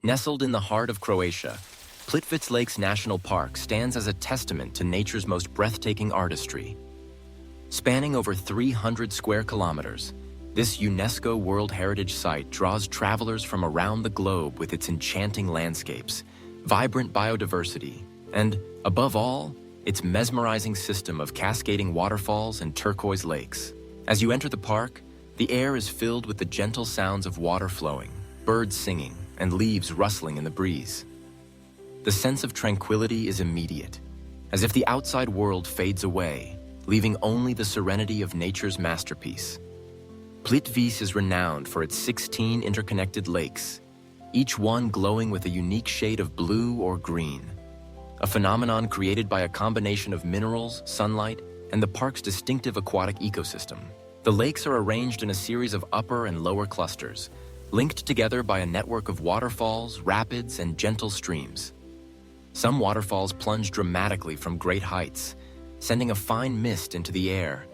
Nestled in the heart of Croatia, Plitvice Lakes National Park stands as a testament to nature's most breathtaking artistry. Spanning over 300 square kilometers, this UNESCO World Heritage Site draws travelers from around the globe with its enchanting landscapes, vibrant biodiversity, and, above all, its mesmerizing system of cascading waterfalls and turquoise lakes. As you enter the park, the air is filled with the gentle sounds of water flowing, birds singing, and leaves rustling in the breeze. The sense of tranquility is immediate, as if the outside world fades away, leaving only the serenity of nature's masterpiece. Plitvice is renowned for its 16 interconnected lakes, each one glowing with a unique shade of blue or green, a phenomenon created by a combination of minerals, sunlight, and the park's distinctive aquatic ecosystem. The lakes are arranged in a series of upper and lower clusters, linked together by a network of waterfalls, rapids, and gentle streams. Some waterfalls plunge dramatically from great heights, sending a fine mist into the air,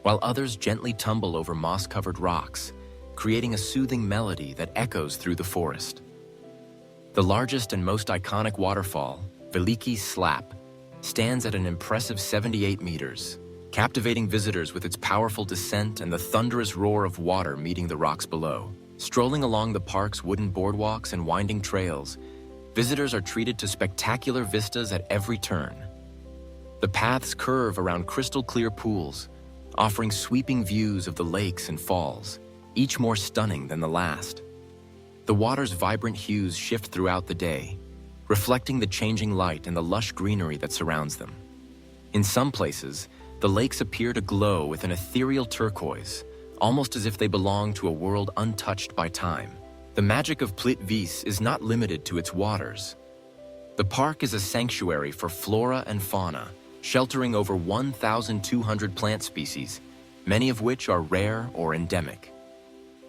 while others gently tumble over moss-covered rocks, creating a soothing melody that echoes through the forest. The largest and most iconic waterfall, Veliki Slap, stands at an impressive 78 meters, captivating visitors with its powerful descent and the thunderous roar of water meeting the rocks below. Strolling along the park's wooden boardwalks and winding trails, visitors are treated to spectacular vistas at every turn. The paths curve around crystal-clear pools, offering sweeping views of the lakes and falls, each more stunning than the last. The water's vibrant hues shift throughout the day, reflecting the changing light and the lush greenery that surrounds them. In some places, the lakes appear to glow with an ethereal turquoise, almost as if they belong to a world untouched by time. The magic of Plitvice is not limited to its waters. The park is a sanctuary for flora and fauna, sheltering over 1,200 plant species, many of which are rare or endemic.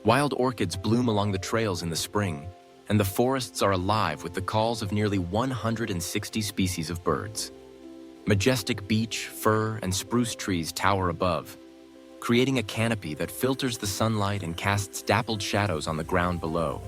Wild orchids bloom along the trails in the spring, and the forests are alive with the calls of nearly 160 species of birds. Majestic beech, fir, and spruce trees tower above, creating a canopy that filters the sunlight and casts dappled shadows on the ground below.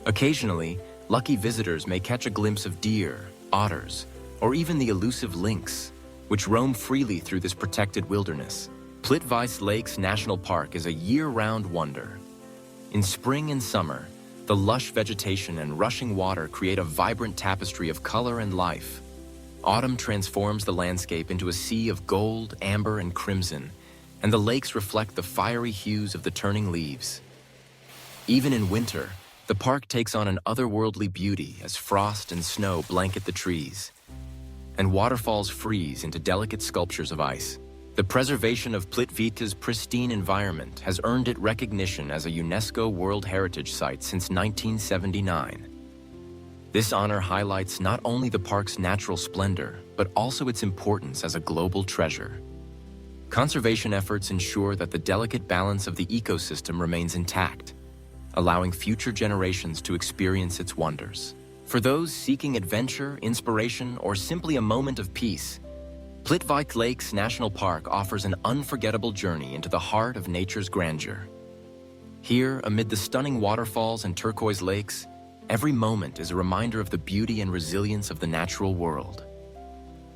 Occasionally, lucky visitors may catch a glimpse of deer, otters, or even the elusive lynx, which roam freely through this protected wilderness. Plitvice Lakes National Park is a year-round wonder. In spring and summer, the lush vegetation and rushing water create a vibrant tapestry of color and life. Autumn transforms the landscape into a sea of gold, amber, and crimson, and the lakes reflect the fiery hues of the turning leaves. Even in winter, the park takes on an otherworldly beauty as frost and snow blanket the trees, and waterfalls freeze into delicate sculptures of ice. The preservation of Plitvice's pristine environment has earned it recognition as a UNESCO World Heritage Site since 1979. This honor highlights not only the park's natural splendor, but also its importance as a global treasure. Conservation efforts ensure that the delicate balance of the ecosystem remains intact, allowing future generations to experience its wonders. For those seeking adventure, inspiration, or simply a moment of peace, Plitvice Lakes National Park offers an unforgettable journey into the heart of nature's grandeur. Here, amid the stunning waterfalls and turquoise lakes, every moment is a reminder of the beauty and resilience of the natural world.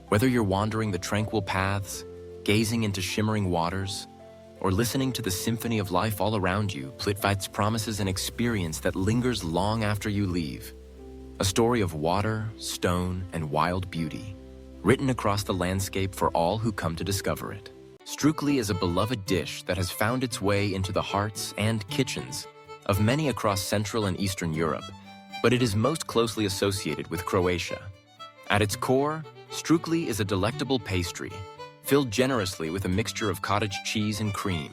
Whether you're wandering the tranquil paths, gazing into shimmering waters, or listening to the symphony of life all around you, Plitvice promises an experience that lingers long after you leave. A story of water, stone, and wild beauty, written across the landscape for all who come to discover it. Strukli is a beloved dish that has found its way into the hearts and kitchens of many across Central and Eastern Europe, but it is most closely associated with Croatia. At its core, Strukli is a delectable pastry, filled generously with a mixture of cottage cheese and cream,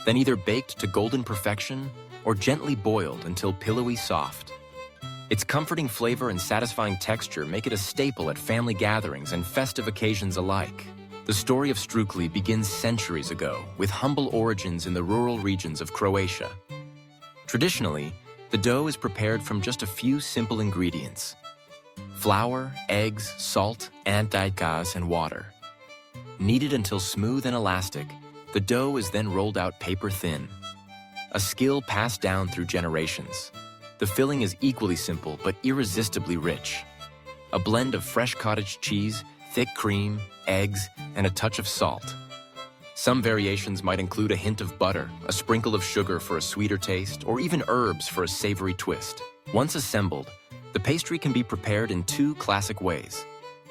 then either baked to golden perfection or gently boiled until pillowy soft. Its comforting flavor and satisfying texture make it a staple at family gatherings and festive occasions alike. The story of Strukli begins centuries ago, with humble origins in the rural regions of Croatia. Traditionally, the dough is prepared from just a few simple ingredients: flour, eggs, salt, antikas, and water. Kneaded until smooth and elastic, the dough is then rolled out paper thin, a skill passed down through generations. The filling is equally simple but irresistibly rich. A blend of fresh cottage cheese, thick cream, eggs, and a touch of salt. Some variations might include a hint of butter, a sprinkle of sugar for a sweeter taste, or even herbs for a savory twist. Once assembled, the pastry can be prepared in two classic ways.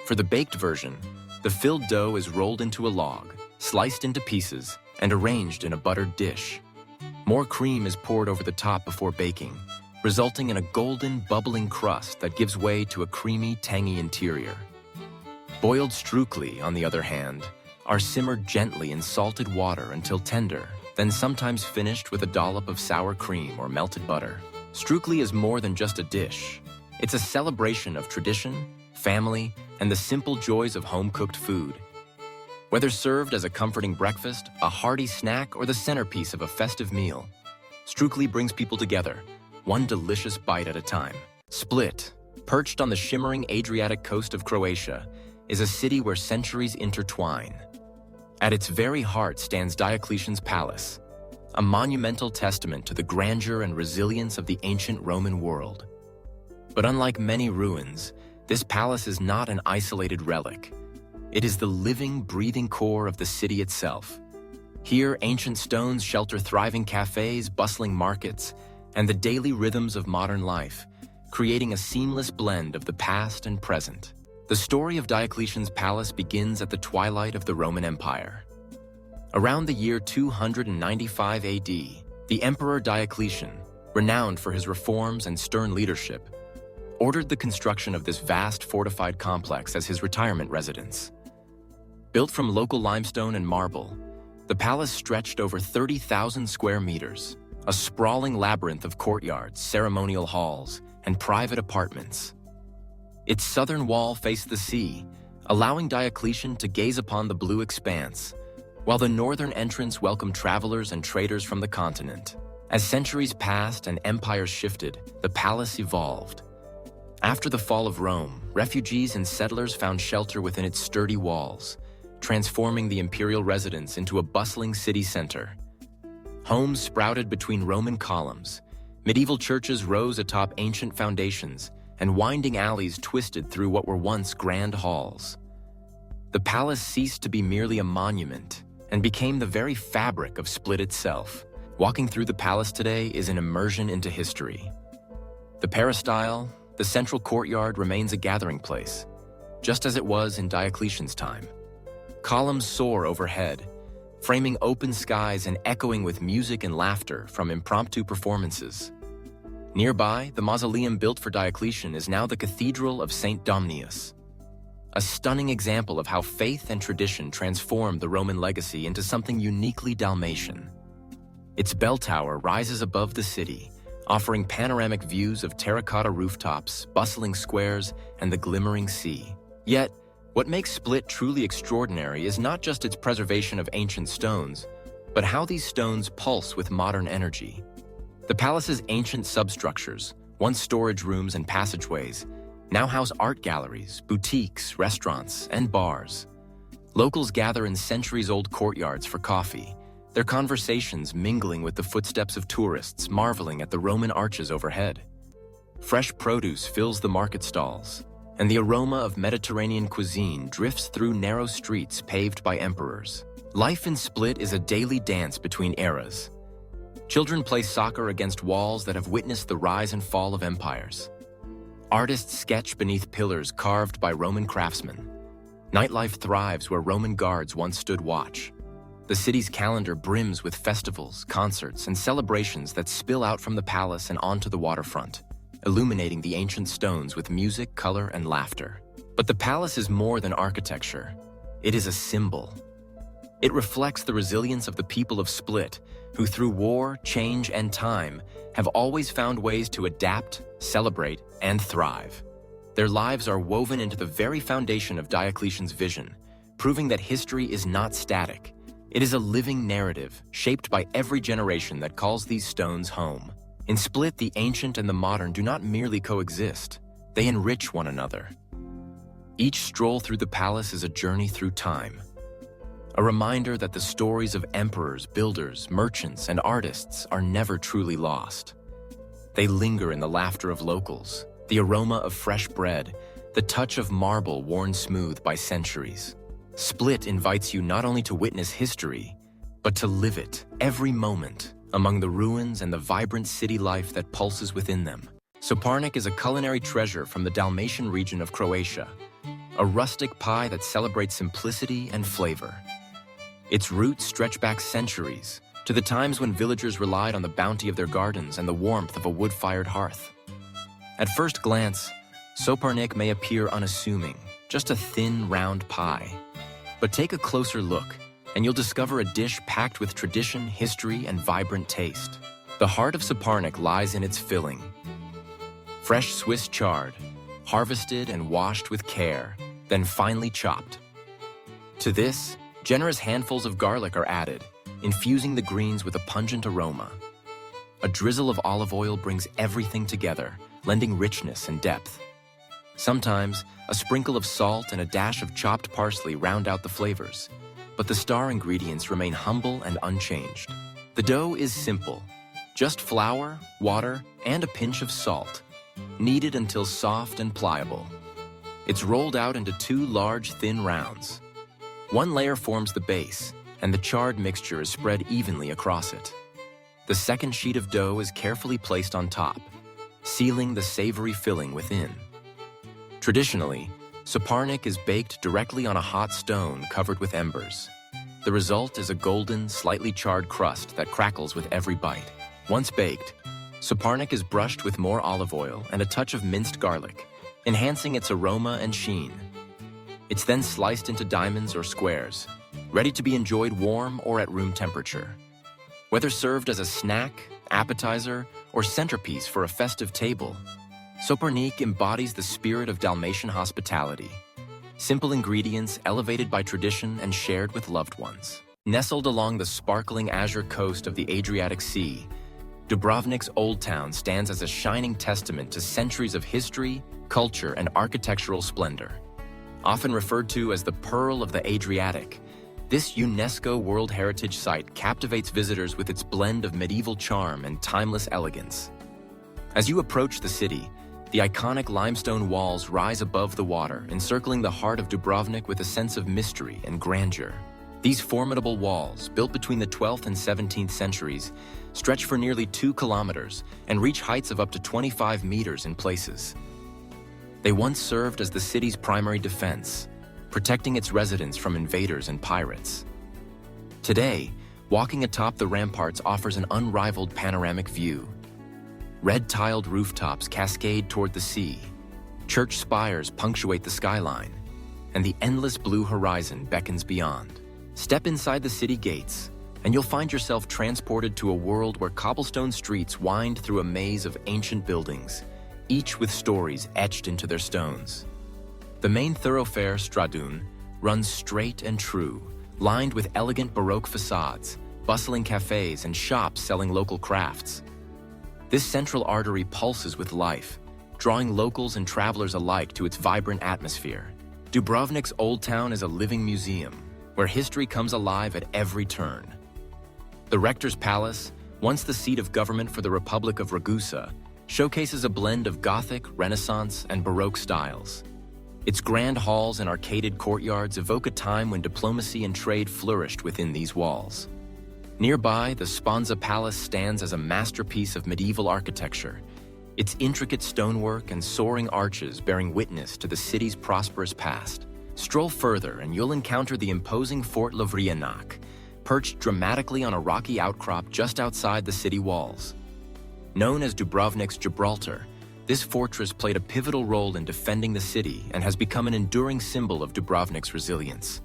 For the baked version, the filled dough is rolled into a log, sliced into pieces, and arranged in a buttered dish. More cream is poured over the top before baking, resulting in a golden, bubbling crust that gives way to a creamy, tangy interior. Boiled strukli, on the other hand, are simmered gently in salted water until tender, then sometimes finished with a dollop of sour cream or melted butter. Strukli is more than just a dish. It's a celebration of tradition, family, and the simple joys of home-cooked food. Whether served as a comforting breakfast, a hearty snack, or the centerpiece of a festive meal, strukli brings people together, one delicious bite at a time. Split, perched on the shimmering Adriatic coast of Croatia, is a city where centuries intertwine. At its very heart stands Diocletian's Palace, a monumental testament to the grandeur and resilience of the ancient Roman world. But unlike many ruins, this palace is not an isolated relic. It is the living, breathing core of the city itself. Here, ancient stones shelter thriving cafes, bustling markets, and the daily rhythms of modern life, creating a seamless blend of the past and present. The story of Diocletian's palace begins at the twilight of the Roman Empire. Around the year 295 AD, the Emperor Diocletian, renowned for his reforms and stern leadership, ordered the construction of this vast fortified complex as his retirement residence. Built from local limestone and marble, the palace stretched over 30,000 square meters, a sprawling labyrinth of courtyards, ceremonial halls, and private apartments. Its southern wall faced the sea, allowing Diocletian to gaze upon the blue expanse, while the northern entrance welcomed travelers and traders from the continent. As centuries passed and empires shifted, the palace evolved. After the fall of Rome, refugees and settlers found shelter within its sturdy walls, transforming the imperial residence into a bustling city center. Homes sprouted between Roman columns, medieval churches rose atop ancient foundations, and winding alleys twisted through what were once grand halls. The palace ceased to be merely a monument and became the very fabric of Split itself. Walking through the palace today is an immersion into history. The peristyle, the central courtyard, remains a gathering place, just as it was in Diocletian's time. Columns soar overhead, framing open skies and echoing with music and laughter from impromptu performances. Nearby, the mausoleum built for Diocletian is now the Cathedral of St. Domnius, a stunning example of how faith and tradition transformed the Roman legacy into something uniquely Dalmatian. Its bell tower rises above the city, offering panoramic views of terracotta rooftops, bustling squares, and the glimmering sea. Yet, what makes Split truly extraordinary is not just its preservation of ancient stones, but how these stones pulse with modern energy. The palace's ancient substructures, once storage rooms and passageways, now house art galleries, boutiques, restaurants, and bars. Locals gather in centuries-old courtyards for coffee, their conversations mingling with the footsteps of tourists marveling at the Roman arches overhead. Fresh produce fills the market stalls, and the aroma of Mediterranean cuisine drifts through narrow streets paved by emperors. Life in Split is a daily dance between eras. Children play soccer against walls that have witnessed the rise and fall of empires. Artists sketch beneath pillars carved by Roman craftsmen. Nightlife thrives where Roman guards once stood watch. The city's calendar brims with festivals, concerts, and celebrations that spill out from the palace and onto the waterfront, illuminating the ancient stones with music, color, and laughter. But the palace is more than architecture. It is a symbol. It reflects the resilience of the people of Split, who through war, change, and time have always found ways to adapt, celebrate, and thrive. Their lives are woven into the very foundation of Diocletian's vision, proving that history is not static. It is a living narrative, shaped by every generation that calls these stones home. In Split, the ancient and the modern do not merely coexist, they enrich one another. Each stroll through the palace is a journey through time, a reminder that the stories of emperors, builders, merchants, and artists are never truly lost. They linger in the laughter of locals, the aroma of fresh bread, the touch of marble worn smooth by centuries. Split invites you not only to witness history, but to live it every moment among the ruins and the vibrant city life that pulses within them. Soparnik is a culinary treasure from the Dalmatian region of Croatia, a rustic pie that celebrates simplicity and flavor. Its roots stretch back centuries, to the times when villagers relied on the bounty of their gardens and the warmth of a wood-fired hearth. At first glance, Soparnik may appear unassuming, just a thin, round pie. But take a closer look, and you'll discover a dish packed with tradition, history, and vibrant taste. The heart of Soparnik lies in its filling. Fresh Swiss chard, harvested and washed with care, then finely chopped. To this, generous handfuls of garlic are added, infusing the greens with a pungent aroma. A drizzle of olive oil brings everything together, lending richness and depth. Sometimes, a sprinkle of salt and a dash of chopped parsley round out the flavors, but the star ingredients remain humble and unchanged. The dough is simple, just flour, water, and a pinch of salt, kneaded until soft and pliable. It's rolled out into 2 large, thin rounds. One layer forms the base, and the charred mixture is spread evenly across it. The second sheet of dough is carefully placed on top, sealing the savory filling within. Traditionally, Soparnik is baked directly on a hot stone covered with embers. The result is a golden, slightly charred crust that crackles with every bite. Once baked, Soparnik is brushed with more olive oil and a touch of minced garlic, enhancing its aroma and sheen. It's then sliced into diamonds or squares, ready to be enjoyed warm or at room temperature. Whether served as a snack, appetizer, or centerpiece for a festive table, Soparnik embodies the spirit of Dalmatian hospitality. Simple ingredients elevated by tradition and shared with loved ones. Nestled along the sparkling azure coast of the Adriatic Sea, Dubrovnik's Old Town stands as a shining testament to centuries of history, culture, and architectural splendor. Often referred to as the Pearl of the Adriatic, this UNESCO World Heritage Site captivates visitors with its blend of medieval charm and timeless elegance. As you approach the city, the iconic limestone walls rise above the water, encircling the heart of Dubrovnik with a sense of mystery and grandeur. These formidable walls, built between the 12th and 17th centuries, stretch for nearly 2 kilometers and reach heights of up to 25 meters in places. They once served as the city's primary defense, protecting its residents from invaders and pirates. Today, walking atop the ramparts offers an unrivaled panoramic view. Red-tiled rooftops cascade toward the sea, church spires punctuate the skyline, and the endless blue horizon beckons beyond. Step inside the city gates, and you'll find yourself transported to a world where cobblestone streets wind through a maze of ancient buildings, each with stories etched into their stones. The main thoroughfare, Stradun, runs straight and true, lined with elegant Baroque facades, bustling cafes, and shops selling local crafts. This central artery pulses with life, drawing locals and travelers alike to its vibrant atmosphere. Dubrovnik's Old Town is a living museum, where history comes alive at every turn. The Rector's Palace, once the seat of government for the Republic of Ragusa, showcases a blend of Gothic, Renaissance, and Baroque styles. Its grand halls and arcaded courtyards evoke a time when diplomacy and trade flourished within these walls. Nearby, the Sponza Palace stands as a masterpiece of medieval architecture, its intricate stonework and soaring arches bearing witness to the city's prosperous past. Stroll further and you'll encounter the imposing Fort Lovrijenac, perched dramatically on a rocky outcrop just outside the city walls. Known as Dubrovnik's Gibraltar, this fortress played a pivotal role in defending the city and has become an enduring symbol of Dubrovnik's resilience.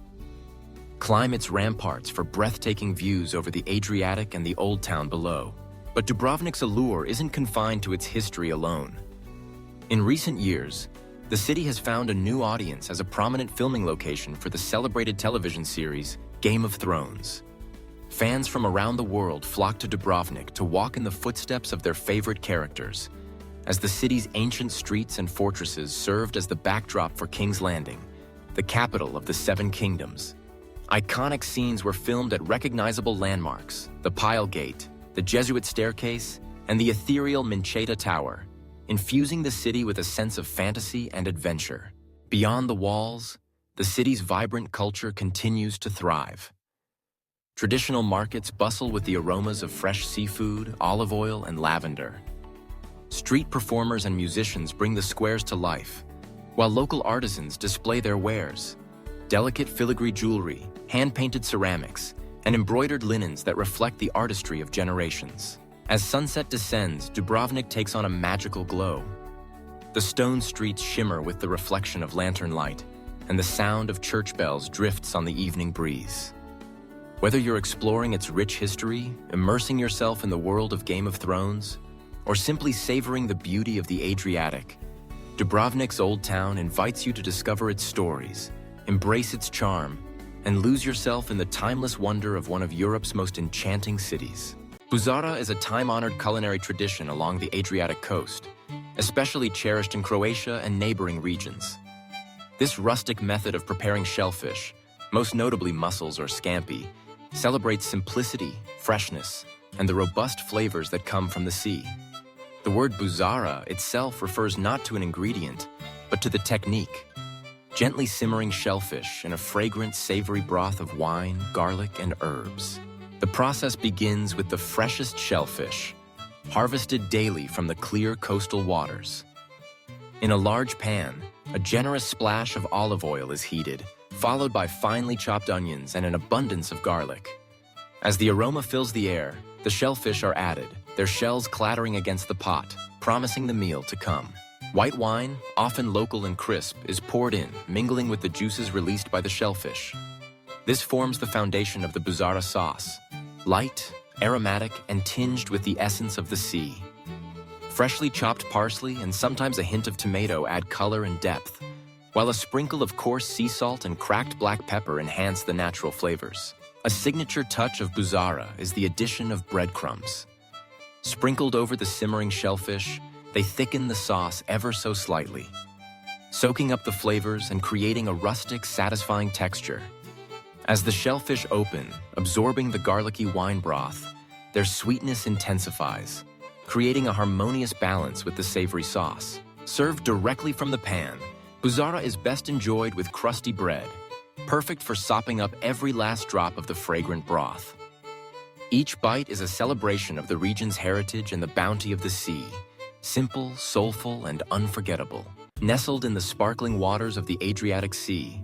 Climb its ramparts for breathtaking views over the Adriatic and the Old Town below. But Dubrovnik's allure isn't confined to its history alone. In recent years, the city has found a new audience as a prominent filming location for the celebrated television series Game of Thrones. Fans from around the world flock to Dubrovnik to walk in the footsteps of their favorite characters, as the city's ancient streets and fortresses served as the backdrop for King's Landing, the capital of the Seven Kingdoms. Iconic scenes were filmed at recognizable landmarks, the Pile Gate, the Jesuit Staircase, and the ethereal Mincheta Tower, infusing the city with a sense of fantasy and adventure. Beyond the walls, the city's vibrant culture continues to thrive. Traditional markets bustle with the aromas of fresh seafood, olive oil, and lavender. Street performers and musicians bring the squares to life, while local artisans display their wares. Delicate filigree jewelry, hand-painted ceramics, and embroidered linens that reflect the artistry of generations. As sunset descends, Dubrovnik takes on a magical glow. The stone streets shimmer with the reflection of lantern light, and the sound of church bells drifts on the evening breeze. Whether you're exploring its rich history, immersing yourself in the world of Game of Thrones, or simply savoring the beauty of the Adriatic, Dubrovnik's Old Town invites you to discover its stories, embrace its charm, and lose yourself in the timeless wonder of one of Europe's most enchanting cities. Buzara is a time-honored culinary tradition along the Adriatic coast, especially cherished in Croatia and neighboring regions. This rustic method of preparing shellfish, most notably mussels or scampi, celebrates simplicity, freshness, and the robust flavors that come from the sea. The word buzara itself refers not to an ingredient, but to the technique. Gently simmering shellfish in a fragrant, savory broth of wine, garlic, and herbs. The process begins with the freshest shellfish, harvested daily from the clear coastal waters. In a large pan, a generous splash of olive oil is heated, followed by finely chopped onions and an abundance of garlic. As the aroma fills the air, the shellfish are added, their shells clattering against the pot, promising the meal to come. White wine, often local and crisp, is poured in, mingling with the juices released by the shellfish. This forms the foundation of the buzara sauce, light, aromatic, and tinged with the essence of the sea. Freshly chopped parsley and sometimes a hint of tomato add color and depth, while a sprinkle of coarse sea salt and cracked black pepper enhance the natural flavors. A signature touch of buzara is the addition of breadcrumbs. Sprinkled over the simmering shellfish, they thicken the sauce ever so slightly, soaking up the flavors and creating a rustic, satisfying texture. As the shellfish open, absorbing the garlicky wine broth, their sweetness intensifies, creating a harmonious balance with the savory sauce. Served directly from the pan, buzara is best enjoyed with crusty bread, perfect for sopping up every last drop of the fragrant broth. Each bite is a celebration of the region's heritage and the bounty of the sea, simple, soulful, and unforgettable. Nestled in the sparkling waters of the Adriatic Sea,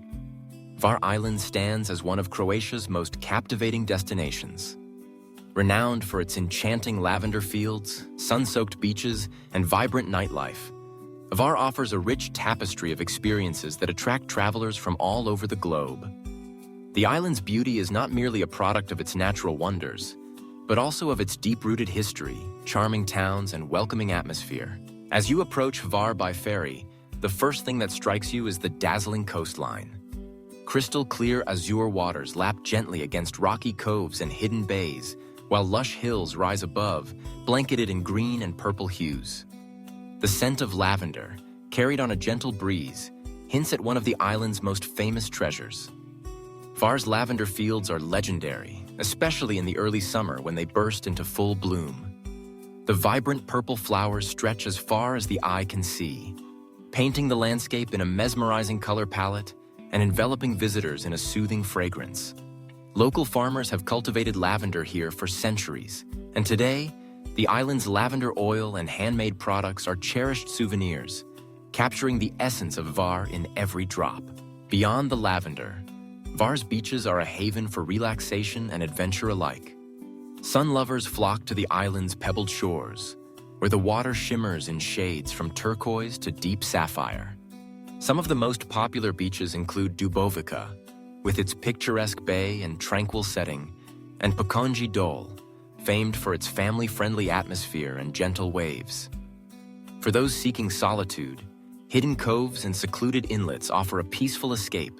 Hvar Island stands as one of Croatia's most captivating destinations. Renowned for its enchanting lavender fields, sun-soaked beaches, and vibrant nightlife, Hvar offers a rich tapestry of experiences that attract travelers from all over the globe. The island's beauty is not merely a product of its natural wonders, but also of its deep-rooted history, charming towns, and welcoming atmosphere. As you approach Hvar by ferry, the first thing that strikes you is the dazzling coastline. Crystal-clear azure waters lap gently against rocky coves and hidden bays, while lush hills rise above, blanketed in green and purple hues. The scent of lavender, carried on a gentle breeze, hints at one of the island's most famous treasures. Hvar's lavender fields are legendary, especially in the early summer when they burst into full bloom. The vibrant purple flowers stretch as far as the eye can see, painting the landscape in a mesmerizing color palette and enveloping visitors in a soothing fragrance. Local farmers have cultivated lavender here for centuries, and today, the island's lavender oil and handmade products are cherished souvenirs, capturing the essence of Hvar in every drop. Beyond the lavender, Hvar's beaches are a haven for relaxation and adventure alike. Sun lovers flock to the island's pebbled shores, where the water shimmers in shades from turquoise to deep sapphire. Some of the most popular beaches include Dubovica, with its picturesque bay and tranquil setting, and Pokonji Dole, famed for its family-friendly atmosphere and gentle waves. For those seeking solitude, hidden coves and secluded inlets offer a peaceful escape,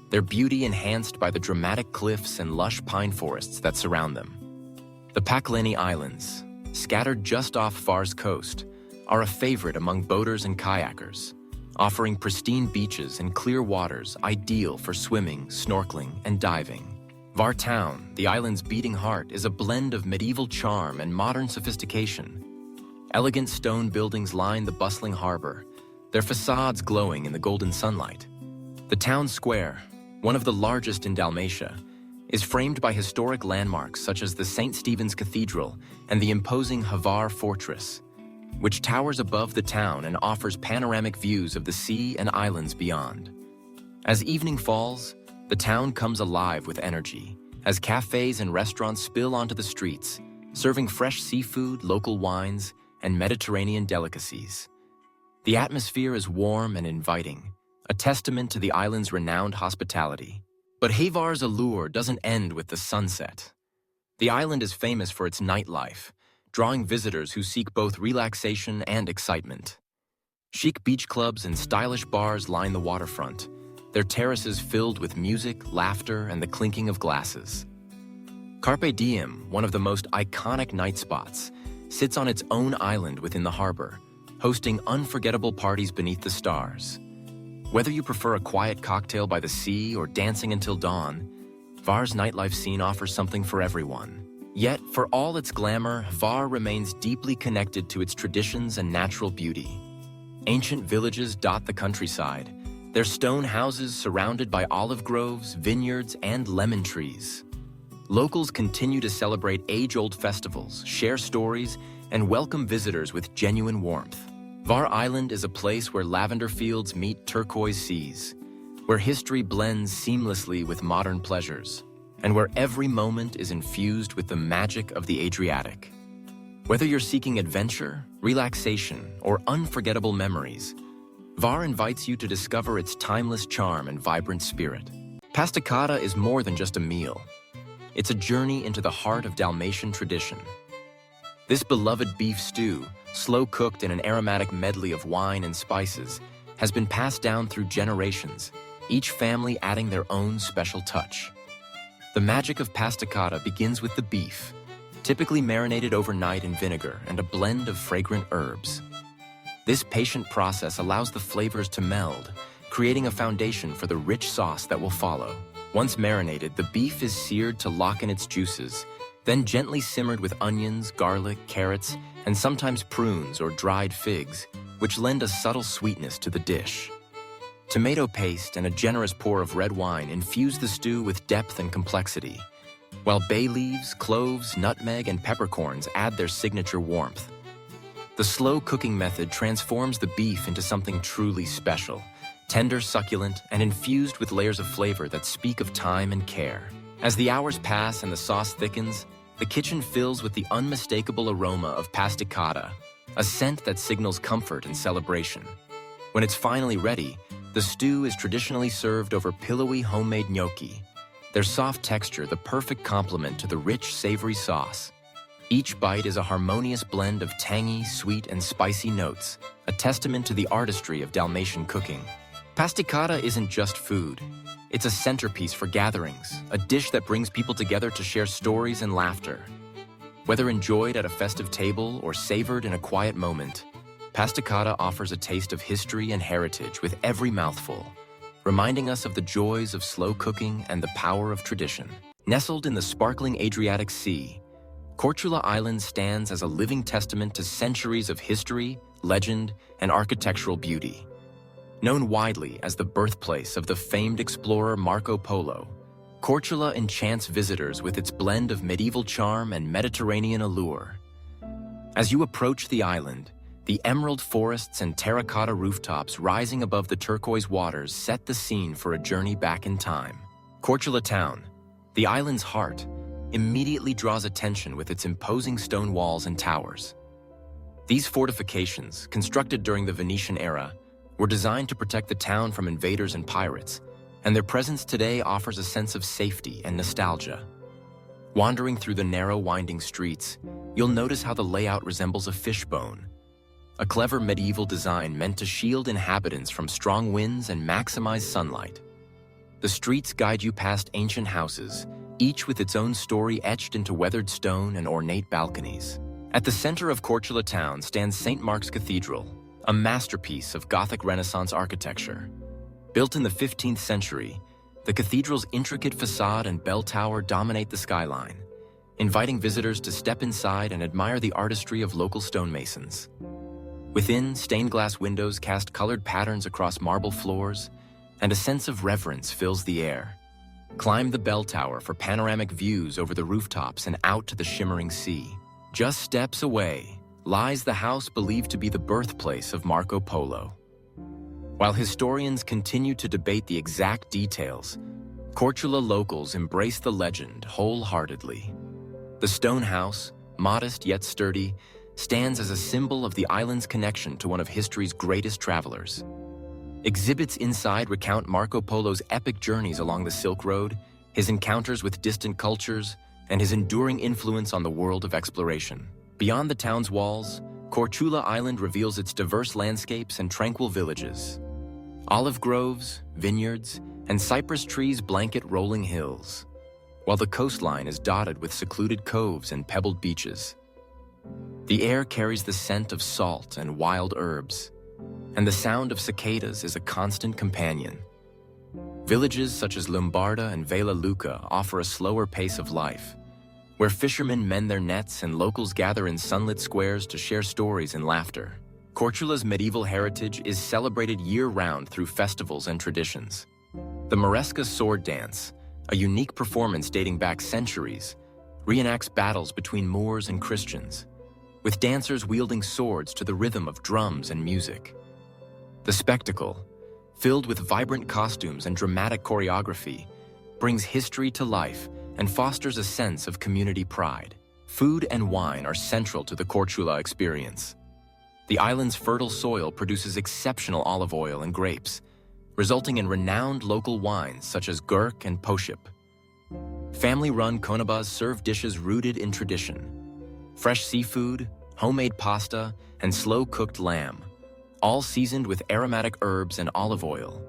their beauty enhanced by the dramatic cliffs and lush pine forests that surround them. The Pakleni Islands, scattered just off Hvar's coast, are a favorite among boaters and kayakers, offering pristine beaches and clear waters ideal for swimming, snorkeling, and diving. Hvar Town, the island's beating heart, is a blend of medieval charm and modern sophistication, Elegant stone buildings line the bustling harbor, their facades glowing in the golden sunlight. The town square, one of the largest in Dalmatia, is framed by historic landmarks such as the St. Stephen's Cathedral and the imposing Hvar Fortress, which towers above the town and offers panoramic views of the sea and islands beyond. As evening falls, the town comes alive with energy, as cafes and restaurants spill onto the streets, serving fresh seafood, local wines, and Mediterranean delicacies. The atmosphere is warm and inviting, a testament to the island's renowned hospitality. But Hvar's allure doesn't end with the sunset. The island is famous for its nightlife, drawing visitors who seek both relaxation and excitement. Chic beach clubs and stylish bars line the waterfront, their terraces filled with music, laughter, and the clinking of glasses. Carpe Diem, one of the most iconic night spots, sits on its own island within the harbor, hosting unforgettable parties beneath the stars. Whether you prefer a quiet cocktail by the sea or dancing until dawn, Hvar's nightlife scene offers something for everyone. Yet, for all its glamour, Hvar remains deeply connected to its traditions and natural beauty. Ancient villages dot the countryside, their stone houses surrounded by olive groves, vineyards, and lemon trees. Locals continue to celebrate age-old festivals, share stories, and welcome visitors with genuine warmth. Hvar Island is a place where lavender fields meet turquoise seas, where history blends seamlessly with modern pleasures, and where every moment is infused with the magic of the Adriatic. Whether you're seeking adventure, relaxation, or unforgettable memories, Hvar invites you to discover its timeless charm and vibrant spirit. Pasta cotta is more than just a meal. It's a journey into the heart of Dalmatian tradition. This beloved beef stew, slow-cooked in an aromatic medley of wine and spices, has been passed down through generations, each family adding their own special touch. The magic of pasta cotta begins with the beef, typically marinated overnight in vinegar and a blend of fragrant herbs. This patient process allows the flavors to meld, creating a foundation for the rich sauce that will follow. Once marinated, the beef is seared to lock in its juices, then gently simmered with onions, garlic, carrots, and sometimes prunes or dried figs, which lend a subtle sweetness to the dish. Tomato paste and a generous pour of red wine infuse the stew with depth and complexity, while bay leaves, cloves, nutmeg, and peppercorns add their signature warmth. The slow cooking method transforms the beef into something truly special, tender, succulent, and infused with layers of flavor that speak of time and care. As the hours pass and the sauce thickens, the kitchen fills with the unmistakable aroma of pasta cotta, a scent that signals comfort and celebration. When it's finally ready, the stew is traditionally served over pillowy homemade gnocchi, their soft texture the perfect complement to the rich, savory sauce. Each bite is a harmonious blend of tangy, sweet, and spicy notes, a testament to the artistry of Dalmatian cooking. Pasta cotta isn't just food. It's a centerpiece for gatherings, a dish that brings people together to share stories and laughter. Whether enjoyed at a festive table or savored in a quiet moment, pasta cotta offers a taste of history and heritage with every mouthful, reminding us of the joys of slow cooking and the power of tradition. Nestled in the sparkling Adriatic Sea, Korčula Island stands as a living testament to centuries of history, legend, and architectural beauty. Known widely as the birthplace of the famed explorer Marco Polo, Korčula enchants visitors with its blend of medieval charm and Mediterranean allure. As you approach the island, the emerald forests and terracotta rooftops rising above the turquoise waters set the scene for a journey back in time. Korčula town, the island's heart, immediately draws attention with its imposing stone walls and towers. These fortifications, constructed during the Venetian era, were designed to protect the town from invaders and pirates, and their presence today offers a sense of safety and nostalgia. Wandering through the narrow, winding streets, you'll notice how the layout resembles a fishbone, a clever medieval design meant to shield inhabitants from strong winds and maximize sunlight. The streets guide you past ancient houses, each with its own story etched into weathered stone and ornate balconies. At the center of Korčula town stands St. Mark's Cathedral, a masterpiece of Gothic Renaissance architecture. Built in the 15th century, the cathedral's intricate facade and bell tower dominate the skyline, inviting visitors to step inside and admire the artistry of local stonemasons. Within, stained glass windows cast colored patterns across marble floors, and a sense of reverence fills the air. Climb the bell tower for panoramic views over the rooftops and out to the shimmering sea. Just steps away lies the house believed to be the birthplace of Marco Polo. While historians continue to debate the exact details, Korčula locals embrace the legend wholeheartedly. The stone house, modest yet sturdy, stands as a symbol of the island's connection to one of history's greatest travelers. Exhibits inside recount Marco Polo's epic journeys along the Silk Road, his encounters with distant cultures, and his enduring influence on the world of exploration. Beyond the town's walls, Korčula Island reveals its diverse landscapes and tranquil villages. Olive groves, vineyards, and cypress trees blanket rolling hills, while the coastline is dotted with secluded coves and pebbled beaches. The air carries the scent of salt and wild herbs, and the sound of cicadas is a constant companion. Villages such as Lumbarda and Vela Luca offer a slower pace of life, where fishermen mend their nets and locals gather in sunlit squares to share stories and laughter. Korčula's medieval heritage is celebrated year-round through festivals and traditions. The Moresca sword dance, a unique performance dating back centuries, reenacts battles between Moors and Christians, with dancers wielding swords to the rhythm of drums and music. The spectacle, filled with vibrant costumes and dramatic choreography, brings history to life and fosters a sense of community pride. Food and wine are central to the Korčula experience. The island's fertile soil produces exceptional olive oil and grapes, resulting in renowned local wines such as Gurk and Pošip. Family-run konabas serve dishes rooted in tradition. Fresh seafood, homemade pasta, and slow-cooked lamb, all seasoned with aromatic herbs and olive oil.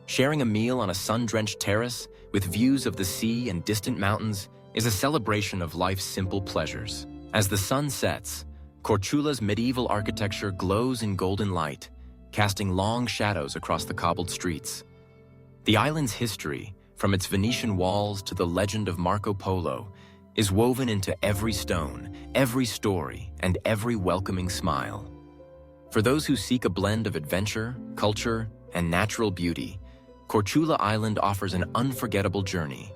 Sharing a meal on a sun-drenched terrace with views of the sea and distant mountains is a celebration of life's simple pleasures. As the sun sets, Korčula's medieval architecture glows in golden light, casting long shadows across the cobbled streets. The island's history, from its Venetian walls to the legend of Marco Polo, is woven into every stone, every story, and every welcoming smile. For those who seek a blend of adventure, culture, and natural beauty, Korčula Island offers an unforgettable journey,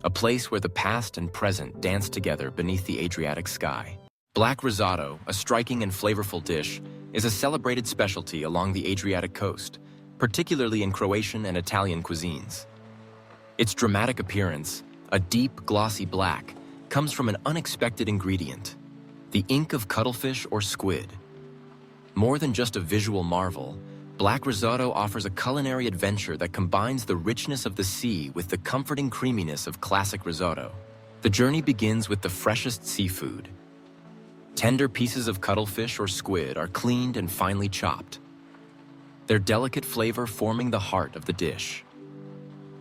a place where the past and present dance together beneath the Adriatic sky. Black risotto, a striking and flavorful dish, is a celebrated specialty along the Adriatic coast, particularly in Croatian and Italian cuisines. Its dramatic appearance, a deep, glossy black, comes from an unexpected ingredient, the ink of cuttlefish or squid. More than just a visual marvel, black risotto offers a culinary adventure that combines the richness of the sea with the comforting creaminess of classic risotto. The journey begins with the freshest seafood. Tender pieces of cuttlefish or squid are cleaned and finely chopped, their delicate flavor forming the heart of the dish.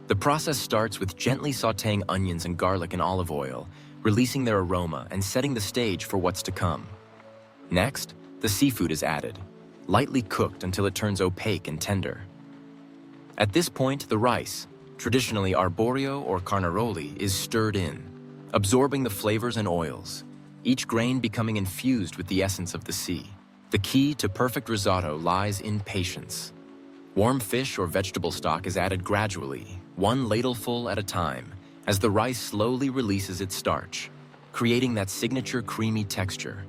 The process starts with gently sautéing onions and garlic in olive oil, releasing their aroma and setting the stage for what's to come. Next, the seafood is added, lightly cooked until it turns opaque and tender. At this point, the rice, traditionally arborio or carnaroli, is stirred in, absorbing the flavors and oils, each grain becoming infused with the essence of the sea. The key to perfect risotto lies in patience. Warm fish or vegetable stock is added gradually, one ladleful at a time, as the rice slowly releases its starch, creating that signature creamy texture.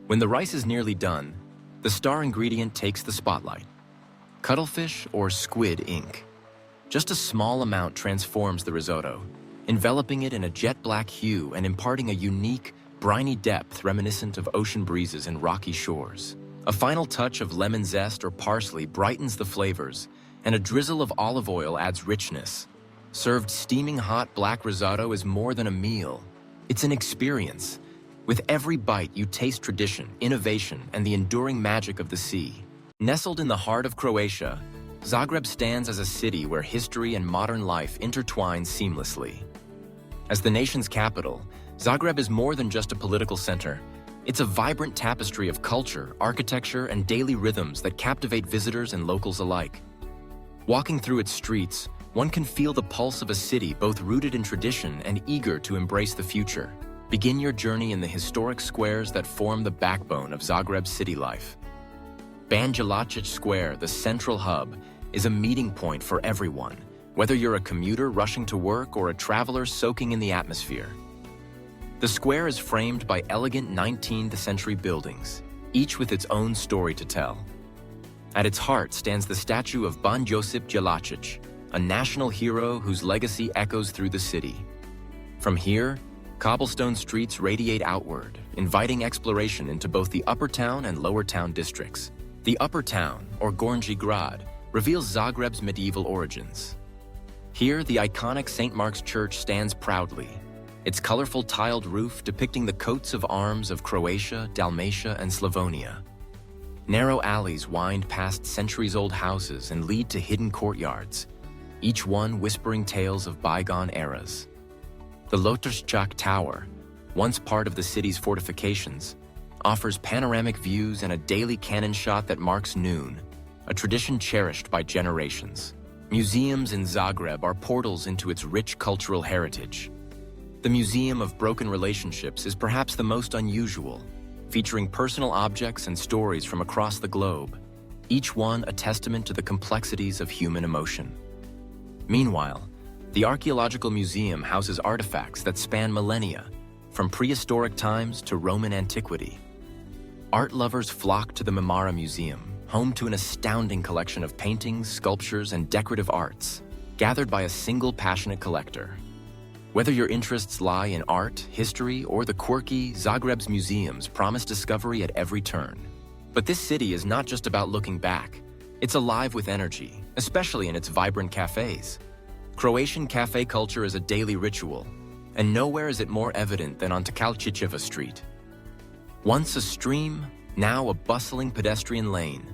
When the rice is nearly done, the star ingredient takes the spotlight: cuttlefish or squid ink. Just a small amount transforms the risotto, enveloping it in a jet black hue and imparting a unique, briny depth reminiscent of ocean breezes and rocky shores. A final touch of lemon zest or parsley brightens the flavors, and a drizzle of olive oil adds richness. Served steaming hot, black risotto is more than a meal. It's an experience. With every bite, you taste tradition, innovation, and the enduring magic of the sea. Nestled in the heart of Croatia, Zagreb stands as a city where history and modern life intertwine seamlessly. As the nation's capital, Zagreb is more than just a political center. It's a vibrant tapestry of culture, architecture, and daily rhythms that captivate visitors and locals alike. Walking through its streets, one can feel the pulse of a city both rooted in tradition and eager to embrace the future. Begin your journey in the historic squares that form the backbone of Zagreb's city life. Banja Luka Square, the central hub, is a meeting point for everyone, whether you're a commuter rushing to work or a traveler soaking in the atmosphere. The square is framed by elegant 19th century buildings, each with its own story to tell. At its heart stands the statue of Ban Josip Jelačić, a national hero whose legacy echoes through the city. From here, cobblestone streets radiate outward, inviting exploration into both the Upper Town and Lower Town districts. The Upper Town, or Gornji Grad, reveals Zagreb's medieval origins. Here, the iconic St. Mark's Church stands proudly, its colorful tiled roof depicting the coats of arms of Croatia, Dalmatia, and Slavonia. Narrow alleys wind past centuries-old houses and lead to hidden courtyards, each one whispering tales of bygone eras. The Lotršćak Tower, once part of the city's fortifications, offers panoramic views and a daily cannon shot that marks noon, a tradition cherished by generations. Museums in Zagreb are portals into its rich cultural heritage. The Museum of Broken Relationships is perhaps the most unusual, featuring personal objects and stories from across the globe, each one a testament to the complexities of human emotion. Meanwhile, the Archaeological Museum houses artifacts that span millennia, from prehistoric times to Roman antiquity. Art lovers flock to the Memara Museum, home to an astounding collection of paintings, sculptures, and decorative arts, gathered by a single passionate collector. Whether your interests lie in art, history, or the quirky, Zagreb's museums promise discovery at every turn. But this city is not just about looking back. It's alive with energy, especially in its vibrant cafes. Croatian cafe culture is a daily ritual, and nowhere is it more evident than on Tkalčićeva Street. Once a stream, now a bustling pedestrian lane,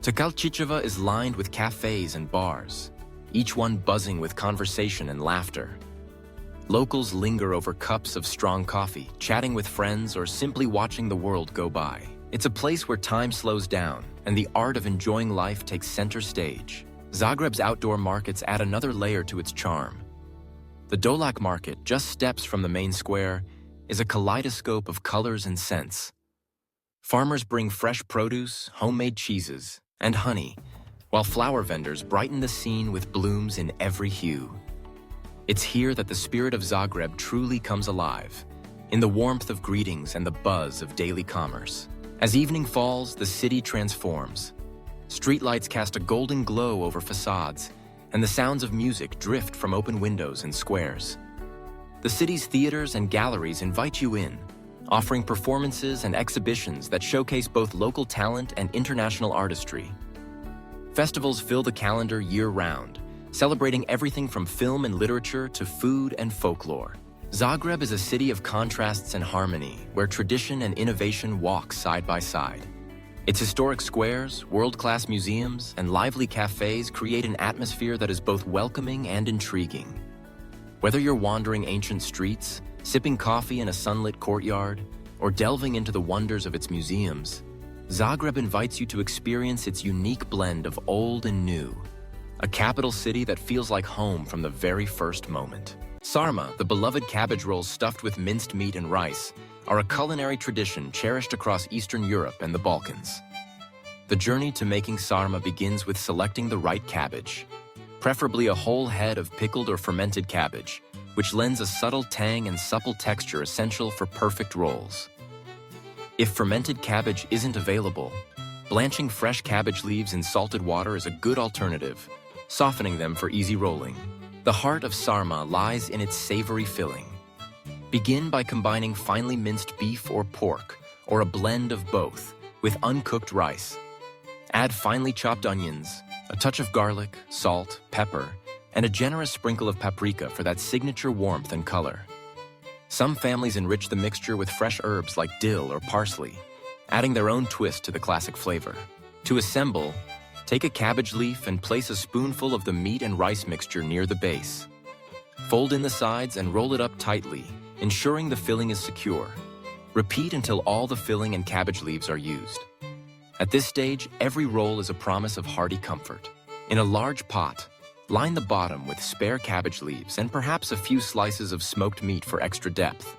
Tkalčićeva is lined with cafes and bars, each one buzzing with conversation and laughter. Locals linger over cups of strong coffee, chatting with friends or simply watching the world go by. It's a place where time slows down and the art of enjoying life takes center stage. Zagreb's outdoor markets add another layer to its charm. The Dolak Market, just steps from the main square, is a kaleidoscope of colors and scents. Farmers bring fresh produce, homemade cheeses, and honey, while flower vendors brighten the scene with blooms in every hue. It's here that the spirit of Zagreb truly comes alive, in the warmth of greetings and the buzz of daily commerce. As evening falls, the city transforms. Streetlights cast a golden glow over facades, and the sounds of music drift from open windows and squares. The city's theaters and galleries invite you in, offering performances and exhibitions that showcase both local talent and international artistry. Festivals fill the calendar year-round, celebrating everything from film and literature to food and folklore. Zagreb is a city of contrasts and harmony, where tradition and innovation walk side by side. Its historic squares, world-class museums, and lively cafes create an atmosphere that is both welcoming and intriguing. Whether you're wandering ancient streets, sipping coffee in a sunlit courtyard, or delving into the wonders of its museums, Zagreb invites you to experience its unique blend of old and new, a capital city that feels like home from the very first moment. Sarma, the beloved cabbage rolls stuffed with minced meat and rice, are a culinary tradition cherished across Eastern Europe and the Balkans. The journey to making sarma begins with selecting the right cabbage, preferably a whole head of pickled or fermented cabbage, which lends a subtle tang and supple texture essential for perfect rolls. If fermented cabbage isn't available, blanching fresh cabbage leaves in salted water is a good alternative, softening them for easy rolling. The heart of sarma lies in its savory filling. Begin by combining finely minced beef or pork, or a blend of both, with uncooked rice. Add finely chopped onions, a touch of garlic, salt, pepper, and a generous sprinkle of paprika for that signature warmth and color. Some families enrich the mixture with fresh herbs like dill or parsley, adding their own twist to the classic flavor. To assemble, take a cabbage leaf and place a spoonful of the meat and rice mixture near the base. Fold in the sides and roll it up tightly, ensuring the filling is secure. Repeat until all the filling and cabbage leaves are used. At this stage, every roll is a promise of hearty comfort. In a large pot, line the bottom with spare cabbage leaves and perhaps a few slices of smoked meat for extra depth.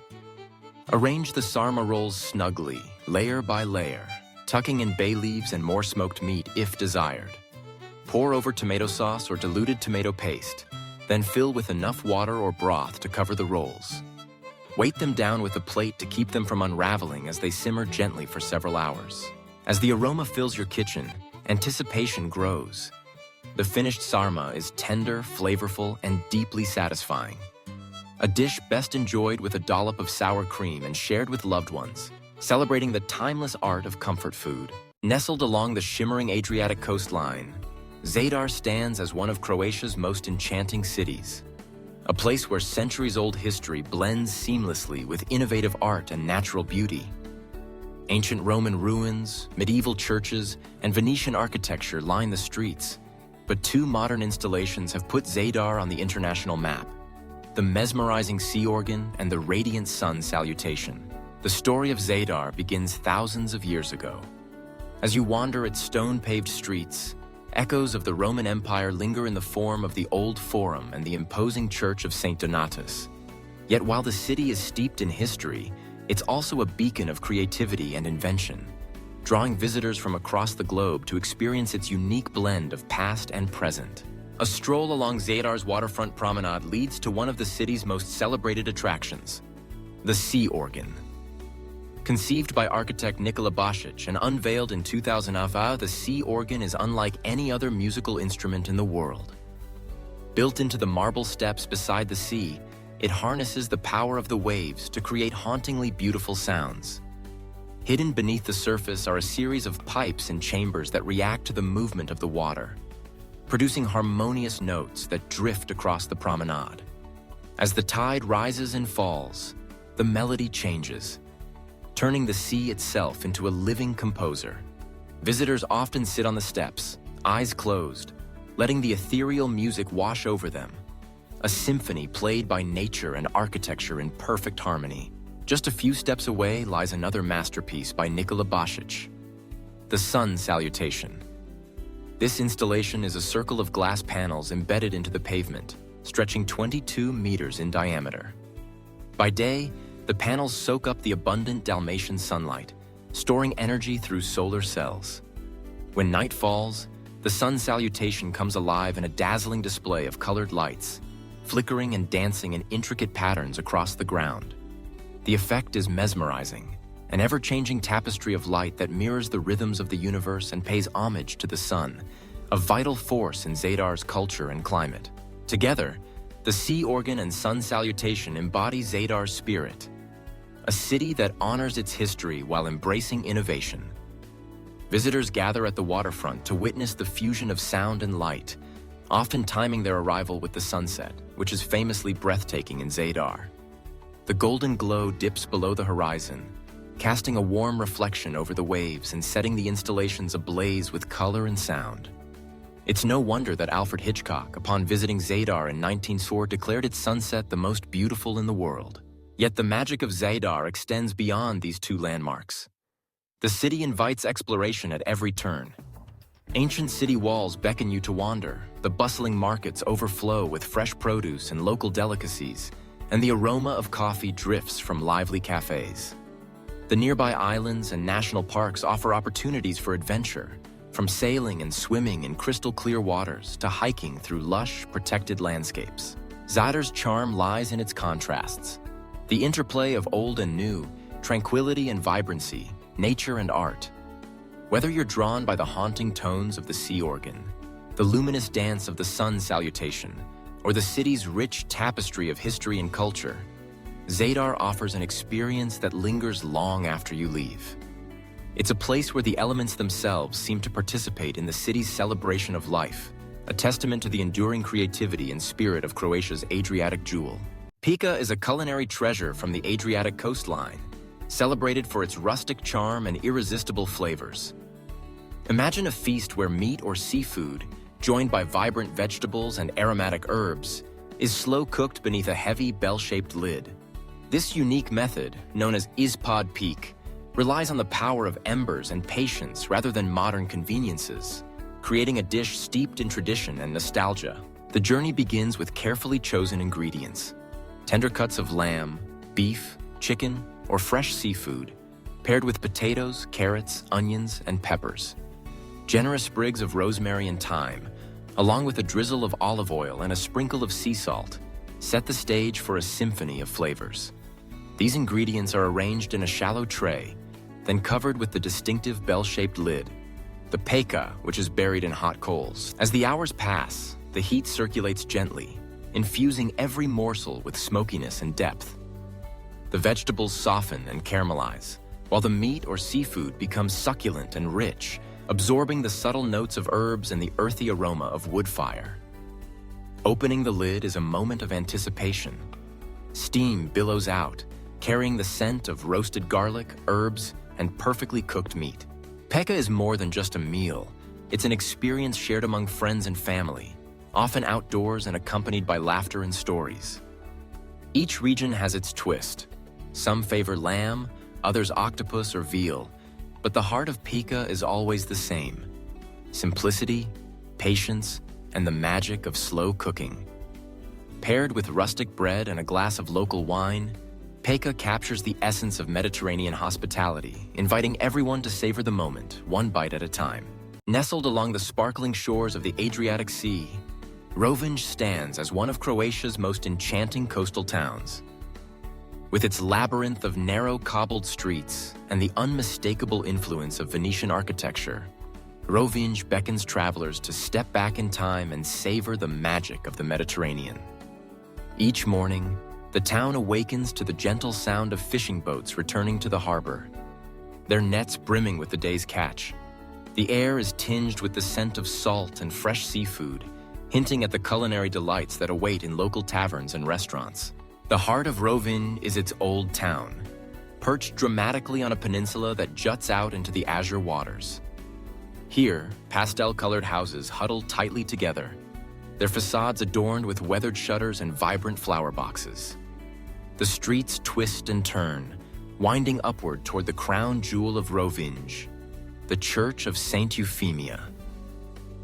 Arrange the sarma rolls snugly, layer by layer, tucking in bay leaves and more smoked meat if desired. Pour over tomato sauce or diluted tomato paste, then fill with enough water or broth to cover the rolls. Weight them down with a plate to keep them from unraveling as they simmer gently for several hours. As the aroma fills your kitchen, anticipation grows. The finished sarma is tender, flavorful, and deeply satisfying. A dish best enjoyed with a dollop of sour cream and shared with loved ones, celebrating the timeless art of comfort food. Nestled along the shimmering Adriatic coastline, Zadar stands as one of Croatia's most enchanting cities. A place where centuries-old history blends seamlessly with innovative art and natural beauty. Ancient Roman ruins, medieval churches, and Venetian architecture line the streets, but two modern installations have put Zadar on the international map: the mesmerizing sea organ and the radiant sun salutation. The story of Zadar begins thousands of years ago. As you wander its stone-paved streets, echoes of the Roman Empire linger in the form of the Old Forum and the imposing Church of St. Donatus. Yet while the city is steeped in history, it's also a beacon of creativity and invention, drawing visitors from across the globe to experience its unique blend of past and present. A stroll along Zadar's waterfront promenade leads to one of the city's most celebrated attractions, the sea organ. Conceived by architect Nikola Basic and unveiled in 2005, the sea organ is unlike any other musical instrument in the world. Built into the marble steps beside the sea, it harnesses the power of the waves to create hauntingly beautiful sounds. Hidden beneath the surface are a series of pipes and chambers that react to the movement of the water, producing harmonious notes that drift across the promenade. As the tide rises and falls, the melody changes, turning the sea itself into a living composer. Visitors often sit on the steps, eyes closed, letting the ethereal music wash over them, a symphony played by nature and architecture in perfect harmony. Just a few steps away lies another masterpiece by Nikola Basic, the Sun Salutation. This installation is a circle of glass panels embedded into the pavement, stretching 22 meters in diameter. By day, the panels soak up the abundant Dalmatian sunlight, storing energy through solar cells. When night falls, the sun salutation comes alive in a dazzling display of colored lights, flickering and dancing in intricate patterns across the ground. The effect is mesmerizing, an ever-changing tapestry of light that mirrors the rhythms of the universe and pays homage to the sun, a vital force in Zadar's culture and climate. Together, the sea organ and sun salutation embody Zadar's spirit, a city that honors its history while embracing innovation. Visitors gather at the waterfront to witness the fusion of sound and light, often timing their arrival with the sunset, which is famously breathtaking in Zadar. The golden glow dips below the horizon, casting a warm reflection over the waves and setting the installations ablaze with color and sound. It's no wonder that Alfred Hitchcock, upon visiting Zadar in 1904, declared its sunset the most beautiful in the world. Yet the magic of Zadar extends beyond these two landmarks. The city invites exploration at every turn. Ancient city walls beckon you to wander, the bustling markets overflow with fresh produce and local delicacies, and the aroma of coffee drifts from lively cafes. The nearby islands and national parks offer opportunities for adventure, from sailing and swimming in crystal-clear waters to hiking through lush, protected landscapes. Zadar's charm lies in its contrasts. The interplay of old and new, tranquility and vibrancy, nature and art. Whether you're drawn by the haunting tones of the sea organ, the luminous dance of the sun salutation, or the city's rich tapestry of history and culture, Zadar offers an experience that lingers long after you leave. It's a place where the elements themselves seem to participate in the city's celebration of life, a testament to the enduring creativity and spirit of Croatia's Adriatic jewel. Pika is a culinary treasure from the Adriatic coastline, celebrated for its rustic charm and irresistible flavors. Imagine a feast where meat or seafood, joined by vibrant vegetables and aromatic herbs, is slow-cooked beneath a heavy bell-shaped lid. This unique method, known as ispod peak, relies on the power of embers and patience rather than modern conveniences, creating a dish steeped in tradition and nostalgia. The journey begins with carefully chosen ingredients: tender cuts of lamb, beef, chicken, or fresh seafood, paired with potatoes, carrots, onions, and peppers. Generous sprigs of rosemary and thyme, along with a drizzle of olive oil and a sprinkle of sea salt, set the stage for a symphony of flavors. These ingredients are arranged in a shallow tray, then covered with the distinctive bell-shaped lid, the peka, which is buried in hot coals. As the hours pass, the heat circulates gently, infusing every morsel with smokiness and depth. The vegetables soften and caramelize, while the meat or seafood becomes succulent and rich, absorbing the subtle notes of herbs and the earthy aroma of wood fire. Opening the lid is a moment of anticipation. Steam billows out, carrying the scent of roasted garlic, herbs, and perfectly cooked meat. Peka is more than just a meal. It's an experience shared among friends and family, often outdoors and accompanied by laughter and stories. Each region has its twist. Some favor lamb, others octopus or veal, but the heart of peka is always the same: simplicity, patience, and the magic of slow cooking. Paired with rustic bread and a glass of local wine, peka captures the essence of Mediterranean hospitality, inviting everyone to savor the moment, one bite at a time. Nestled along the sparkling shores of the Adriatic Sea, Rovinj stands as one of Croatia's most enchanting coastal towns. With its labyrinth of narrow cobbled streets and the unmistakable influence of Venetian architecture, Rovinj beckons travelers to step back in time and savor the magic of the Mediterranean. Each morning, the town awakens to the gentle sound of fishing boats returning to the harbor, their nets brimming with the day's catch. The air is tinged with the scent of salt and fresh seafood, hinting at the culinary delights that await in local taverns and restaurants. The heart of Rovinj is its old town, perched dramatically on a peninsula that juts out into the azure waters. Here, pastel-colored houses huddle tightly together, their facades adorned with weathered shutters and vibrant flower boxes. The streets twist and turn, winding upward toward the crown jewel of Rovinj, the Church of Saint Euphemia.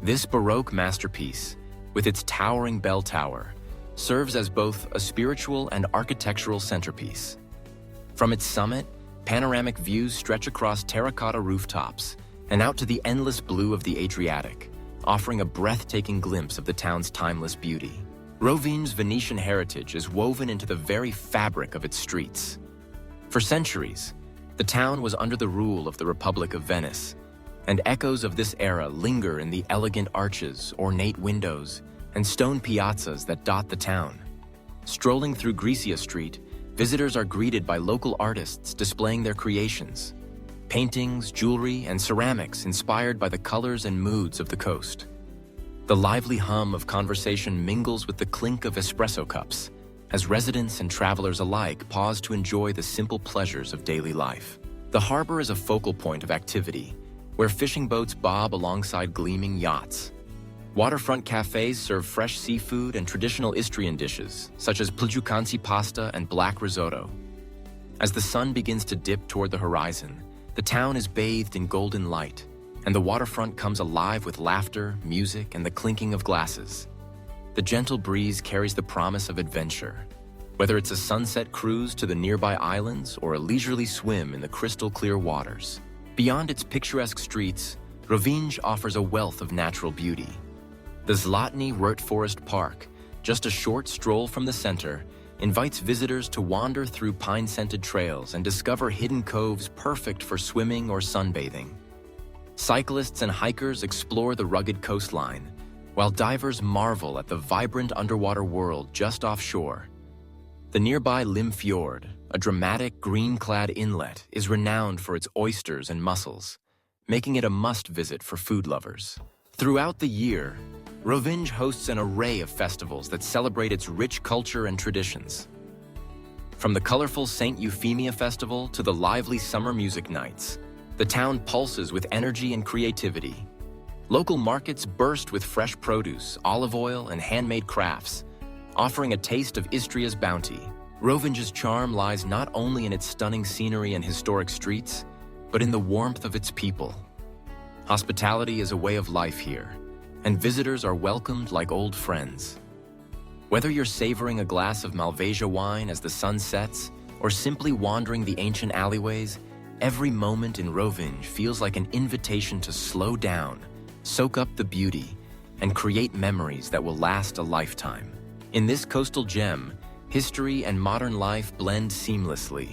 This Baroque masterpiece, with its towering bell tower, serves as both a spiritual and architectural centerpiece. From its summit, panoramic views stretch across terracotta rooftops and out to the endless blue of the Adriatic, offering a breathtaking glimpse of the town's timeless beauty. Rovinj's Venetian heritage is woven into the very fabric of its streets. For centuries, the town was under the rule of the Republic of Venice, and echoes of this era linger in the elegant arches, ornate windows, and stone piazzas that dot the town. Strolling through Grecia Street, visitors are greeted by local artists displaying their creations: paintings, jewelry, and ceramics inspired by the colors and moods of the coast. The lively hum of conversation mingles with the clink of espresso cups, as residents and travelers alike pause to enjoy the simple pleasures of daily life. The harbor is a focal point of activity, where fishing boats bob alongside gleaming yachts. Waterfront cafes serve fresh seafood and traditional Istrian dishes, such as pljukanci pasta and black risotto. As the sun begins to dip toward the horizon, the town is bathed in golden light, and the waterfront comes alive with laughter, music, and the clinking of glasses. The gentle breeze carries the promise of adventure. Whether it's a sunset cruise to the nearby islands or a leisurely swim in the crystal-clear waters. Beyond its picturesque streets, Rovinj offers a wealth of natural beauty. The Zlatni Wrt Forest Park, just a short stroll from the center, invites visitors to wander through pine-scented trails and discover hidden coves perfect for swimming or sunbathing. Cyclists and hikers explore the rugged coastline, while divers marvel at the vibrant underwater world just offshore. The nearby Lim Fjord, a dramatic green-clad inlet, is renowned for its oysters and mussels, making it a must-visit for food lovers. Throughout the year, Rovinj hosts an array of festivals that celebrate its rich culture and traditions. From the colorful St. Euphemia Festival to the lively summer music nights, the town pulses with energy and creativity. Local markets burst with fresh produce, olive oil, and handmade crafts, offering a taste of Istria's bounty. Rovinj's charm lies not only in its stunning scenery and historic streets, but in the warmth of its people. Hospitality is a way of life here, and visitors are welcomed like old friends. Whether you're savoring a glass of Malvasia wine as the sun sets, or simply wandering the ancient alleyways, every moment in Rovinj feels like an invitation to slow down, soak up the beauty, and create memories that will last a lifetime. In this coastal gem, history and modern life blend seamlessly,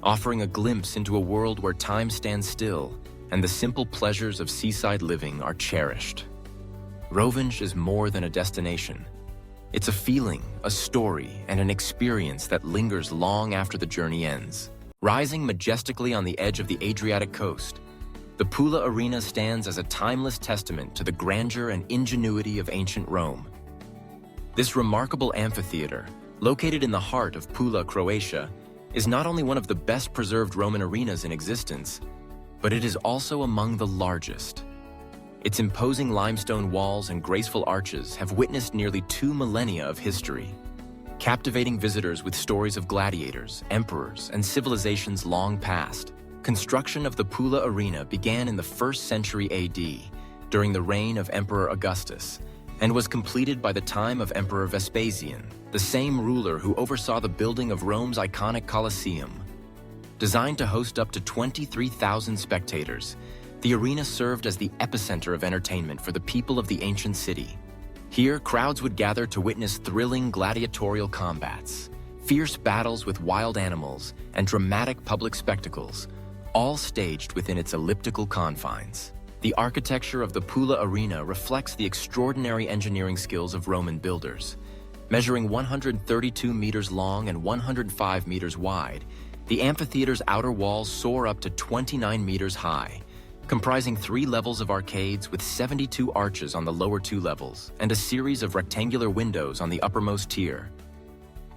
offering a glimpse into a world where time stands still and the simple pleasures of seaside living are cherished. Rovinj is more than a destination. It's a feeling, a story, and an experience that lingers long after the journey ends. Rising majestically on the edge of the Adriatic coast, the Pula Arena stands as a timeless testament to the grandeur and ingenuity of ancient Rome. This remarkable amphitheater, located in the heart of Pula, Croatia, is not only one of the best preserved Roman arenas in existence, but it is also among the largest. Its imposing limestone walls and graceful arches have witnessed nearly 2 millennia of history, captivating visitors with stories of gladiators, emperors, and civilizations long past. Construction of the Pula Arena began in the 1st century AD, during the reign of Emperor Augustus, and was completed by the time of Emperor Vespasian, the same ruler who oversaw the building of Rome's iconic Colosseum. Designed to host up to 23,000 spectators, the arena served as the epicenter of entertainment for the people of the ancient city. Here, crowds would gather to witness thrilling gladiatorial combats, fierce battles with wild animals, and dramatic public spectacles, all staged within its elliptical confines. The architecture of the Pula Arena reflects the extraordinary engineering skills of Roman builders. Measuring 132 meters long and 105 meters wide, the amphitheater's outer walls soar up to 29 meters high, comprising 3 levels of arcades with 72 arches on the lower 2 levels and a series of rectangular windows on the uppermost tier.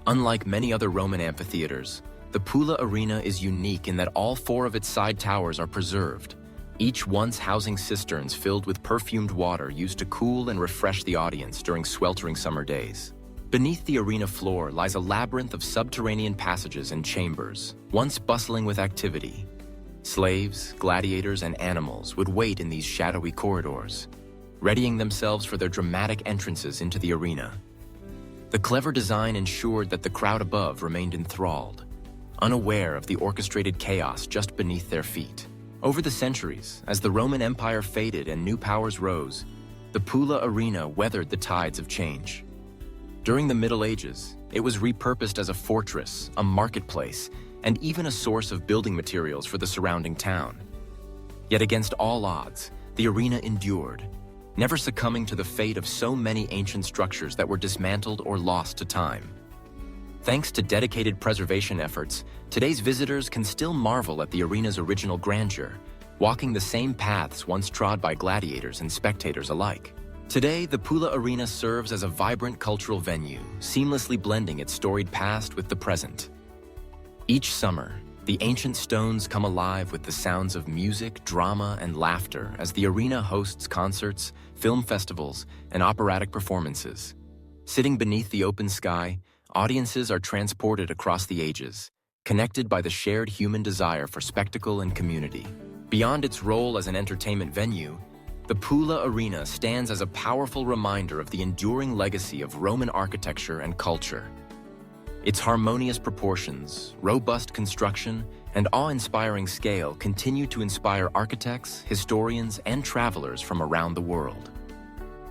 Unlike many other Roman amphitheaters, the Pula Arena is unique in that all 4 of its side towers are preserved, each once housing cisterns filled with perfumed water used to cool and refresh the audience during sweltering summer days. Beneath the arena floor lies a labyrinth of subterranean passages and chambers, once bustling with activity. Slaves, gladiators, and animals would wait in these shadowy corridors, readying themselves for their dramatic entrances into the arena. The clever design ensured that the crowd above remained enthralled, unaware of the orchestrated chaos just beneath their feet. Over the centuries, as the Roman Empire faded and new powers rose, the Pula Arena weathered the tides of change. During the Middle Ages, it was repurposed as a fortress, a marketplace, and even a source of building materials for the surrounding town. Yet against all odds, the arena endured, never succumbing to the fate of so many ancient structures that were dismantled or lost to time. Thanks to dedicated preservation efforts, today's visitors can still marvel at the arena's original grandeur, walking the same paths once trod by gladiators and spectators alike. Today, the Pula Arena serves as a vibrant cultural venue, seamlessly blending its storied past with the present. Each summer, the ancient stones come alive with the sounds of music, drama, and laughter as the arena hosts concerts, film festivals, and operatic performances. Sitting beneath the open sky, audiences are transported across the ages, connected by the shared human desire for spectacle and community. Beyond its role as an entertainment venue, the Pula Arena stands as a powerful reminder of the enduring legacy of Roman architecture and culture. Its harmonious proportions, robust construction, and awe-inspiring scale continue to inspire architects, historians, and travelers from around the world.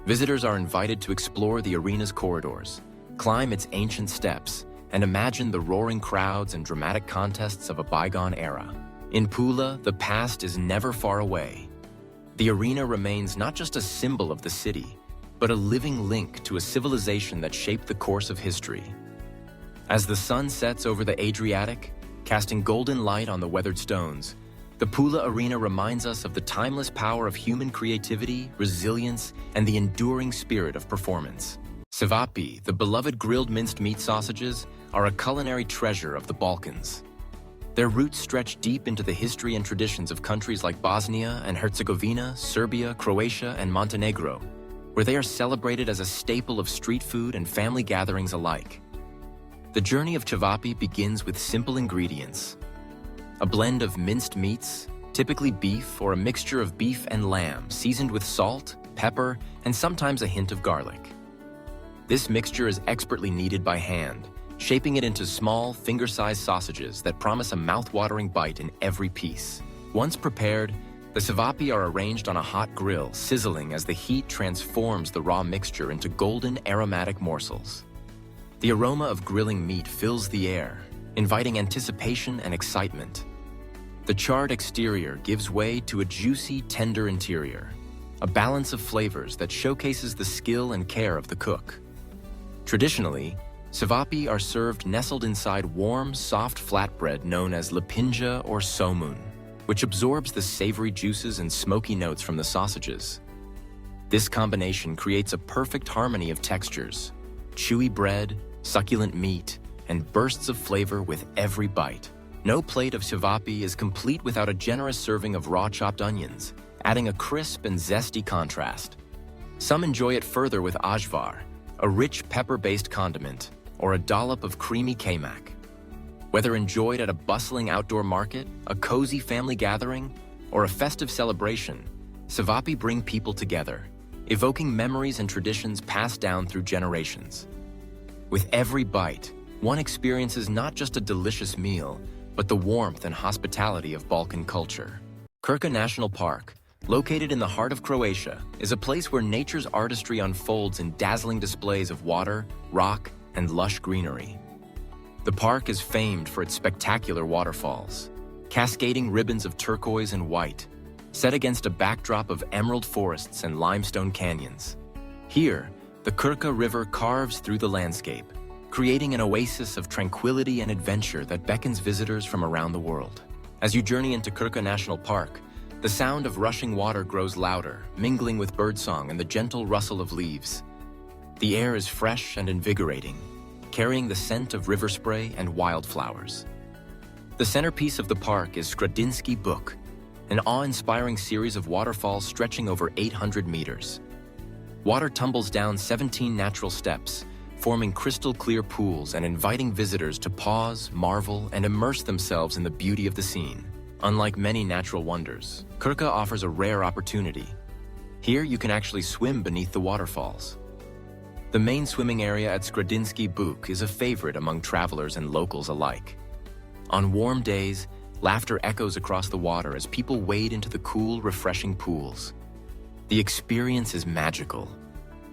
Visitors are invited to explore the arena's corridors, climb its ancient steps, and imagine the roaring crowds and dramatic contests of a bygone era. In Pula, the past is never far away. The arena remains not just a symbol of the city, but a living link to a civilization that shaped the course of history. As the sun sets over the Adriatic, casting golden light on the weathered stones, the Pula Arena reminds us of the timeless power of human creativity, resilience, and the enduring spirit of performance. Cevapi, the beloved grilled minced meat sausages, are a culinary treasure of the Balkans. Their roots stretch deep into the history and traditions of countries like Bosnia and Herzegovina, Serbia, Croatia, and Montenegro, where they are celebrated as a staple of street food and family gatherings alike. The journey of cevapi begins with simple ingredients: a blend of minced meats, typically beef or a mixture of beef and lamb, seasoned with salt, pepper, and sometimes a hint of garlic. This mixture is expertly kneaded by hand, shaping it into small, finger-sized sausages that promise a mouth-watering bite in every piece. Once prepared, the sevapi are arranged on a hot grill, sizzling as the heat transforms the raw mixture into golden, aromatic morsels. The aroma of grilling meat fills the air, inviting anticipation and excitement. The charred exterior gives way to a juicy, tender interior, a balance of flavors that showcases the skill and care of the cook. Traditionally, sevapi are served nestled inside warm, soft flatbread known as lapinja or somun, which absorbs the savory juices and smoky notes from the sausages. This combination creates a perfect harmony of textures: chewy bread, succulent meat, and bursts of flavor with every bite. No plate of sevapi is complete without a generous serving of raw chopped onions, adding a crisp and zesty contrast. Some enjoy it further with ajvar, a rich pepper-based condiment, or a dollop of creamy kaymak. Whether enjoyed at a bustling outdoor market, a cozy family gathering, or a festive celebration, sevapi bring people together, evoking memories and traditions passed down through generations. With every bite, one experiences not just a delicious meal, but the warmth and hospitality of Balkan culture. Krka National Park, located in the heart of Croatia, is a place where nature's artistry unfolds in dazzling displays of water, rock, and lush greenery. The park is famed for its spectacular waterfalls, cascading ribbons of turquoise and white, set against a backdrop of emerald forests and limestone canyons. Here, the Krka River carves through the landscape, creating an oasis of tranquility and adventure that beckons visitors from around the world. As you journey into Krka National Park, the sound of rushing water grows louder, mingling with birdsong and the gentle rustle of leaves. The air is fresh and invigorating, carrying the scent of river spray and wildflowers. The centerpiece of the park is Skradinski Buk, an awe-inspiring series of waterfalls stretching over 800 meters. Water tumbles down 17 natural steps, forming crystal-clear pools and inviting visitors to pause, marvel, and immerse themselves in the beauty of the scene. Unlike many natural wonders, Krka offers a rare opportunity. Here you can actually swim beneath the waterfalls. The main swimming area at Skradinski Buk is a favorite among travelers and locals alike. On warm days, laughter echoes across the water as people wade into the cool, refreshing pools. The experience is magical.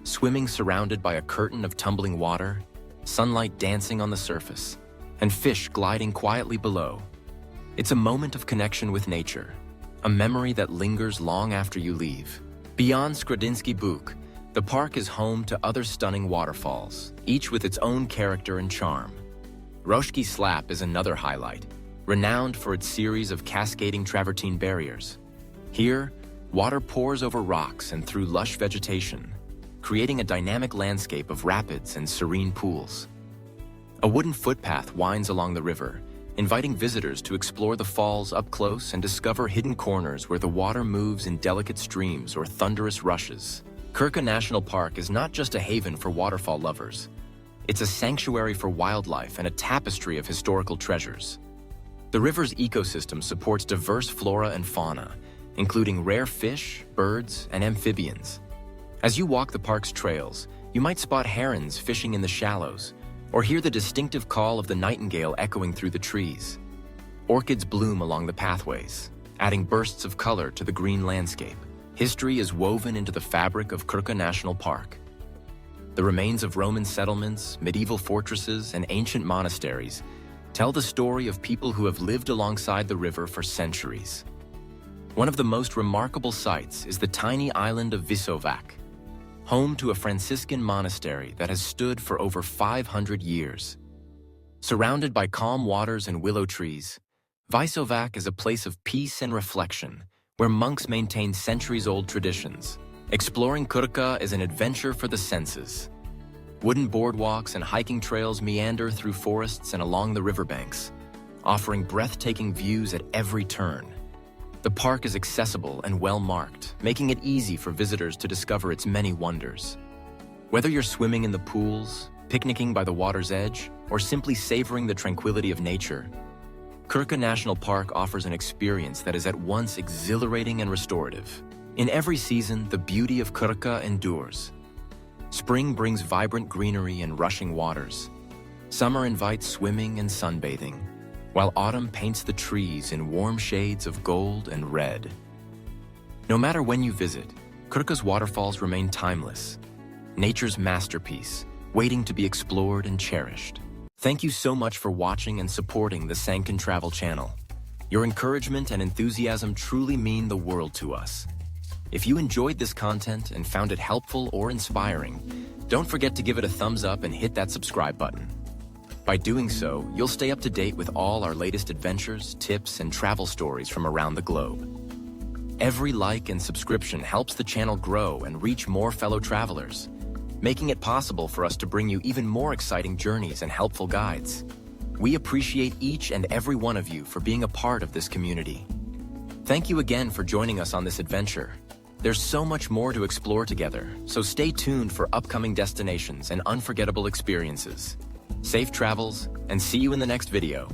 Swimming surrounded by a curtain of tumbling water, sunlight dancing on the surface, and fish gliding quietly below. It's a moment of connection with nature, a memory that lingers long after you leave. Beyond Skradinski Buk, the park is home to other stunning waterfalls, each with its own character and charm. Roshki Slap is another highlight, renowned for its series of cascading travertine barriers. Here, water pours over rocks and through lush vegetation, creating a dynamic landscape of rapids and serene pools. A wooden footpath winds along the river, inviting visitors to explore the falls up close and discover hidden corners where the water moves in delicate streams or thunderous rushes. Krka National Park is not just a haven for waterfall lovers. It's a sanctuary for wildlife and a tapestry of historical treasures. The river's ecosystem supports diverse flora and fauna, including rare fish, birds, and amphibians. As you walk the park's trails, you might spot herons fishing in the shallows, or hear the distinctive call of the nightingale echoing through the trees. Orchids bloom along the pathways, adding bursts of color to the green landscape. History is woven into the fabric of Krka National Park. The remains of Roman settlements, medieval fortresses, and ancient monasteries tell the story of people who have lived alongside the river for centuries. One of the most remarkable sights is the tiny island of Visovac, home to a Franciscan monastery that has stood for over 500 years. Surrounded by calm waters and willow trees, Visovac is a place of peace and reflection, where monks maintain centuries-old traditions. Exploring Krka is an adventure for the senses. Wooden boardwalks and hiking trails meander through forests and along the riverbanks, offering breathtaking views at every turn. The park is accessible and well-marked, making it easy for visitors to discover its many wonders. Whether you're swimming in the pools, picnicking by the water's edge, or simply savoring the tranquility of nature, Krka National Park offers an experience that is at once exhilarating and restorative. In every season, the beauty of Krka endures. Spring brings vibrant greenery and rushing waters. Summer invites swimming and sunbathing, while autumn paints the trees in warm shades of gold and red. No matter when you visit, Krka's waterfalls remain timeless, nature's masterpiece, waiting to be explored and cherished. Thank you so much for watching and supporting the SangCnd-Travel channel. Your encouragement and enthusiasm truly mean the world to us. If you enjoyed this content and found it helpful or inspiring, don't forget to give it a thumbs up and hit that subscribe button. By doing so, you'll stay up to date with all our latest adventures, tips, and travel stories from around the globe. Every like and subscription helps the channel grow and reach more fellow travelers, making it possible for us to bring you even more exciting journeys and helpful guides. We appreciate each and every one of you for being a part of this community. Thank you again for joining us on this adventure. There's so much more to explore together, so stay tuned for upcoming destinations and unforgettable experiences. Safe travels, and see you in the next video.